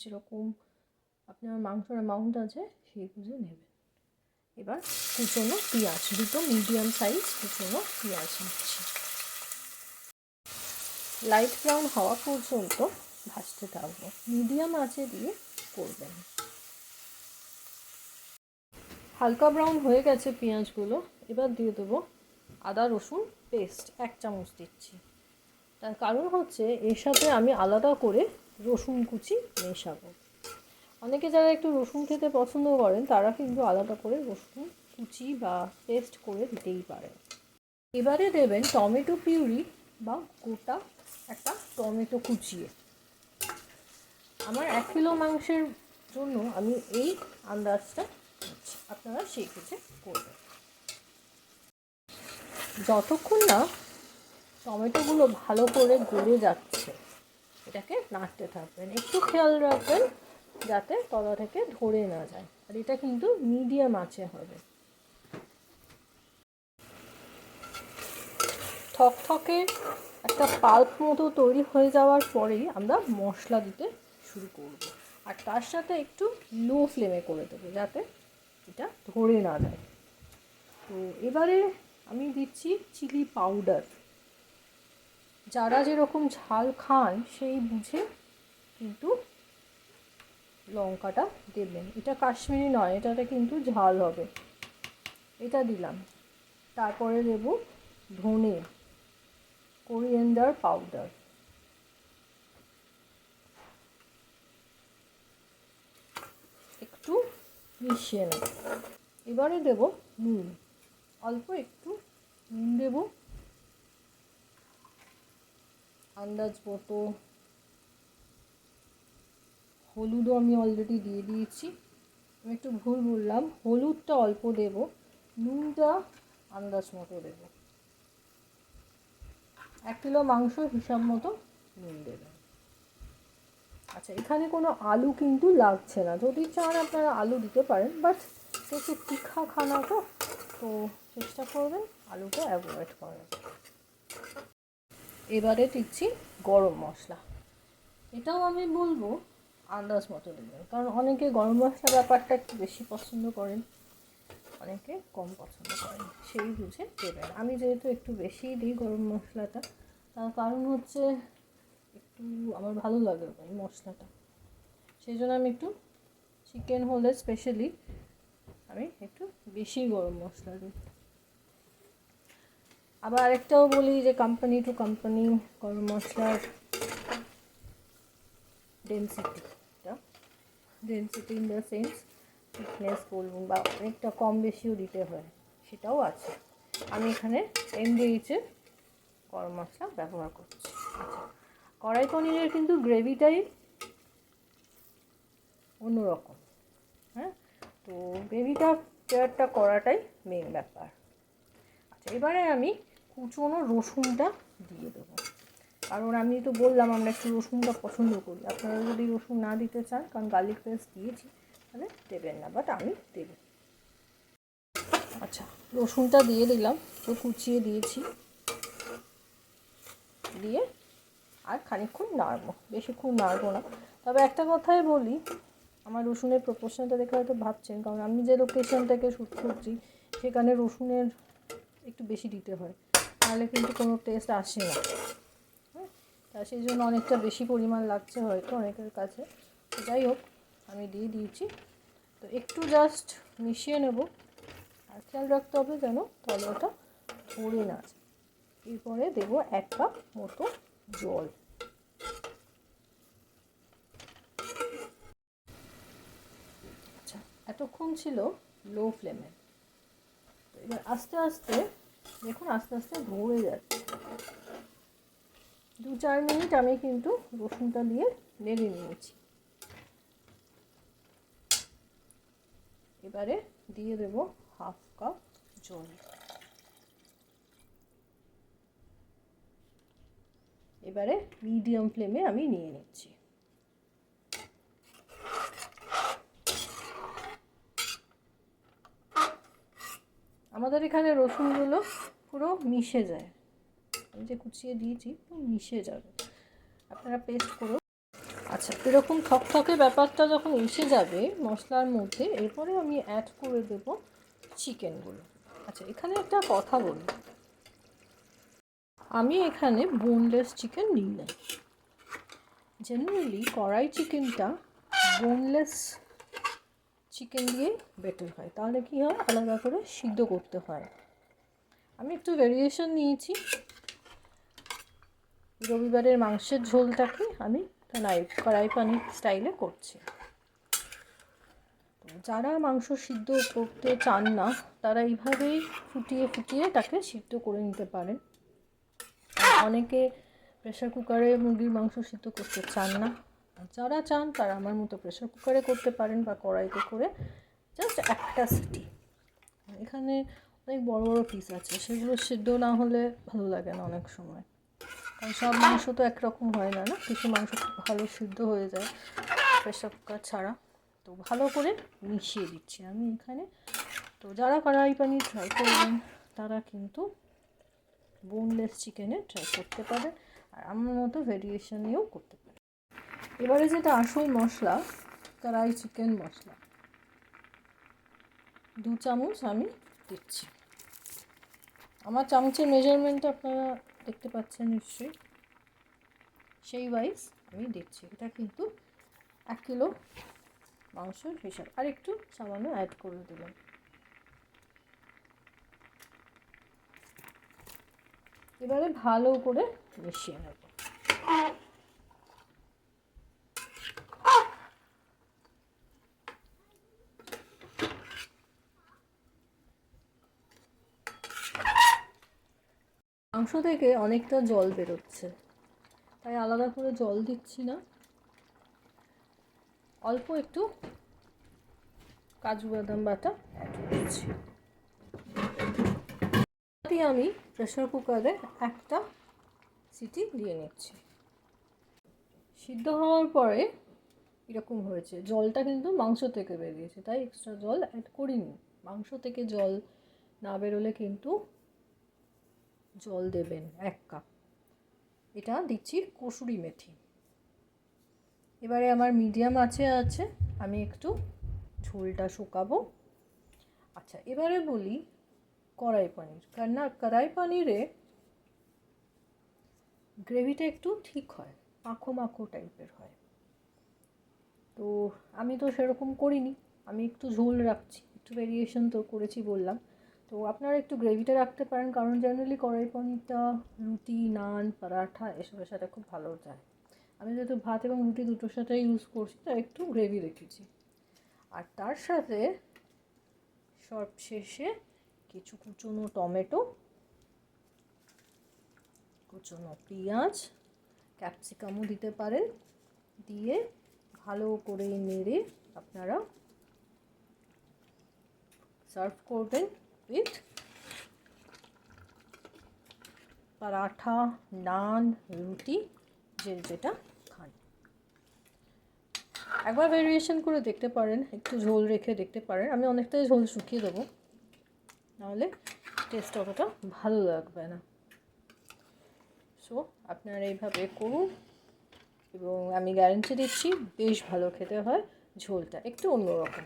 যেরকম আপনার মাংসর অ্যামাউন্ট আছে সেই বুঝে নেবেন। এবার কুচনো পেঁয়াজ, দুটো মিডিয়াম সাইজ কুচনো পেঁয়াজ নিচ্ছি। লাইট ব্রাউন হওয়া পর্যন্ত ভাজতে থাকবো, মিডিয়াম আঁচে দিয়ে করবেন। হালকা ব্রাউন হয়ে গেছে পেঁয়াজগুলো, এবার দিয়ে দেবো আদা রসুন পেস্ট 1 চামচ দিচ্ছি। তার কারণ হচ্ছে এর সাথে আমি আলাদা করে রসুন কুচি মেশাবো। অনেকে যারা একটু রসুন খেতে পছন্দ করেন তারা কিন্তু আলাদা করে রসুন কুচি বা পেস্ট করে দিতেই পারেন। এবারে দেবেন টমেটো পিউরি বা গোটা একটা টমেটো কুচিয়ে। আমার 1 কিলো মাংসের জন্য আমি এই আন্দাজটা নিচ্ছি, আপনারা সেই বুঝে করবেন। যতক্ষণ না টমেটোগুলো ভালো করে গলে যাচ্ছে এটাকে নাড়তে থাকবেন, একটু খেয়াল রাখবেন যাতে তলা থেকে ধরে না যায়, আর এটা কিন্তু মিডিয়াম আঁচে হবে। থকথকে একটা পাল্প মতো তৈরি হয়ে যাওয়ার পরেই আমরা মশলা দিতে শুরু করব, আর তার সাথে একটু লো ফ্লেমে করে দেবো যাতে এটা ধরে না যায়। তো এবারে আমি দিচ্ছি চিলি পাউডার। যারা যেরকম ঝাল খান সেই বুঝে কিন্তু লঙ্কাটা দেবেন, এটা কাশ্মীরি নয়, এটাতে কিন্তু ঝাল হবে। এটা দিলাম। তারপরে দেব ধনে, কোরিয়েন্ডার পাউডার, একটু মিশিয়ে নেব। এবারে দেব নুন, অল্প একটু নুন দেব আন্দাজ মতো। হলুদও আমি অলরেডি দিয়ে দিয়েছি, আমি একটু ভুল বললাম, হলুদটা অল্প দেব, নুনটা আন্দাজ মতো দেব। 1 কিলো মাংস হিসাব মতো নুন দেবেন। আচ্ছা, এখানে কোনো আলু কিন্তু লাগছে না, যদি চান আপনারা আলু দিতে পারেন, বাট একটু তীখা খানা তো চেষ্টা করবেন আলুটা অ্যাভয়েড করার। এবারে দিচ্ছি গরম মশলা, এটাও আমি বলবো আন্দাজ মতো দেবেন, কারণ অনেকে গরম মশলা ব্যাপারটা একটু বেশি পছন্দ করেন, অনেকে কম পছন্দ করেন, সেই বুঝে দেবেন। আমি যেহেতু একটু বেশিই দিই গরম মশলাটা, তার কারণ হচ্ছে একটু আমার ভালো লাগে এই মশলাটা, সেই জন্য আমি একটু চিকেন হলে স্পেশালি আমি একটু বেশি গরম মশলা দিই। আবার আরেকটাও বলি যে কোম্পানি টু কোম্পানি গরম মশলার density in the sense thickness বলুন, বা অনেকটা কম বেশিও দিতে হয়, সেটাও আছে। আমি এখানে এমডিএইচের গরম মশলা ব্যবহার করছি। আচ্ছা, কড়াই পনিরের কিন্তু গ্রেভিটাই অন্যরকম, হ্যাঁ, তো গ্রেভিটা তৈরিটা করাটাই মেন ব্যাপার। আচ্ছা, এবারে আমি কুচনো রসুনটা দিয়ে দেবো, কারণ আমি তো বললাম আমরা একটু রসুনটা পছন্দ করি। আপনারা যদি রসুন না দিতে চান, কারণ গার্লিক পেস্ট দিয়েছি, তাহলে দেবেন না, বাট আমি দেব। আচ্ছা, রসুনটা দিয়ে দিলাম, তো কুচিয়ে দিয়েছি, দিয়ে আর খানিকক্ষণ নাড়বো, বেশিক্ষণ নাড়বো না। তবে একটা কথাই বলি, আমার রসুনের প্রপোর্শনটা দেখে হয়তো ভাবছেন, কারণ আমি যে লোকেশন থেকে শ্যুট করছি সেখানে রসুনের একটু বেশি দিতে হয়, নাহলে কিন্তু কোনো টেস্ট আসে না। হ্যাঁ, তা সেই জন্য অনেকটা বেশি পরিমাণ লাগছে হয়তো অনেকের কাছে, যাই হোক আমি দিয়ে দিয়েছি। তো একটু জাস্ট মিশিয়ে নেব, আর খেয়াল রাখতে হবে যেন তলাটা ধরে না যায়। এরপরে দেবো 1 কাপ মতো জল। আচ্ছা, এতক্ষণ ছিল লো ফ্লেমে, এবার আস্তে আস্তে দেখুন আস্তে আস্তে ধরে যাচ্ছে। 2-4 মিনিট আমি কিন্তু রসুনটা দিয়ে নেড়ে নিয়েছি। এবারে দিয়ে দেব 1/2 কাপ জল। এবারে মিডিয়াম ফ্লেমে আমি নিয়ে নিচ্ছি। আমাদের এখানে রসুনগুলো পুরো মিশে যায়, আমি যে কুচিয়ে দিয়েছি পুরো মিশে যাবে, আপনারা পেস্ট করুন। আচ্ছা, এরকম থকথকে ব্যাপারটা যখন এসে যাবে মশলার মধ্যে, এরপরে আমি অ্যাড করে দেব চিকেনগুলো। আচ্ছা, এখানে একটা কথা বলি, আমি এখানে বোনলেস চিকেন নিই না। জেনারেলি কড়াই চিকেনটা বোনলেস চিকেন দিয়ে বেটার হয়, তাহলে কি হয়, আলাদা করে সিদ্ধ করতে হয়। আমি একটু ভেরিয়েশন নিয়েছি, রবিবারের মাংসের ঝোলটাকে আমি কড়াই পানির স্টাইলে করছি। তো যারা মাংস সিদ্ধ করতে চান না তারা এইভাবেই ফুটিয়ে ফুটিয়ে তাকে সিদ্ধ করে নিতে পারেন। অনেকে প্রেশার কুকারে মুরগির মাংস সিদ্ধ করতে চান না, যারা চান তারা আমার মতো প্রেশার কুকারে করতে পারেন বা কড়াইতে করে জাস্ট একটা সিটি। এখানে অনেক বড় বড় পিস আছে, সেগুলো সিদ্ধ না হলে ভালো লাগে না অনেক সময়, কারণ সব মাংস তো একরকম হয় না, কিছু মাংস খুব ভালো সিদ্ধ হয়ে যায় প্রেশার কুকার ছাড়া। তো ভালো করে মিশিয়ে দিচ্ছি আমি এখানে। তো যারা কড়াই পানির ট্রাই করবেন তারা কিন্তু বোনলেস চিকেনে ট্রাই করতে পারেন, আর আমার মতো ভেরিয়েশন নিয়েও করতে পারেন। এবারে যেটা আসল মশলা, কড়াই চিকেন মশলা 2 চামচ আমি দিচ্ছি। আমার চামচের মেজারমেন্টটা আপনারা দেখতে পাচ্ছেন নিশ্চয়ই, সেই ওয়াইজ আমি দিচ্ছি। এটা কিন্তু 1 কিলো মাংসের হিসাব, আর একটু সামান্য অ্যাড করে দিলাম। এবারে ভালো করে মিশিয়ে নেব। মাংস থেকে অনেকটা জল বেরোচ্ছে, তাই আলাদা করে জল দিচ্ছি না, অল্প একটু কাজু বাদাম বাটা অ্যাড করছি। আমি প্রেসার কুকারে একটা সিটি দিয়ে নিচ্ছি। সিদ্ধ হওয়ার পরে এরকম হয়েছে, জলটা কিন্তু মাংস থেকে বেরিয়েছে, তাই এক্সট্রা জল অ্যাড করিনি। মাংস থেকে জল না বেরোলে কিন্তু জল দেবেন 1 কাপ। এটা দিচ্ছি কসুরি মেথি। এবারে আমার মিডিয়াম আঁচে আছে, আমি একটু ঝোলটা শুকাবো। আচ্ছা, এবারে বলি কড়াই পানির, কারণ না কড়াই পানিরে গ্রেভিটা একটু ঠিক হয়, মাখো মাখো টাইপের হয়। তো আমি তো সেরকম করিনি, আমি একটু ঝোল রাখছি, একটু ভেরিয়েশন তো করেছি বললাম। তো আপনারা একটু গ্রেভিটা রাখতে পারেন, কারণ জেনারেলি কড়াই পনিরটা রুটি, নান, পরাঠা এসবের সাথে খুব ভালো যায়। আমি যেহেতু ভাত এবং রুটি দুটোর সাথে ইউজ করছি, তাই একটু গ্রেভি রেখেছি। আর তার সাথে সব শেষে কিছু কুচনো টমেটো, কুচনো পেঁয়াজ, ক্যাপসিকামও দিতে পারেন, দিয়ে ভালো করে নেড়ে আপনারা সার্ভ করবেন উইথ পরাঠা, নান, রুটি, যে যেটা খান। একবার ভেরিয়েশন করে দেখতে পারেন, একটু ঝোল রেখে দেখতে পারেন। আমি অনেকটাই ঝোল শুকিয়ে দেবো, নাহলে টেস্ট অতটা ভালো লাগবে না। সো আপনারা এইভাবে করুন, এবং আমি গ্যারান্টি দিচ্ছি বেশ ভালো খেতে হয়। ঝোলটা একটু অন্যরকম।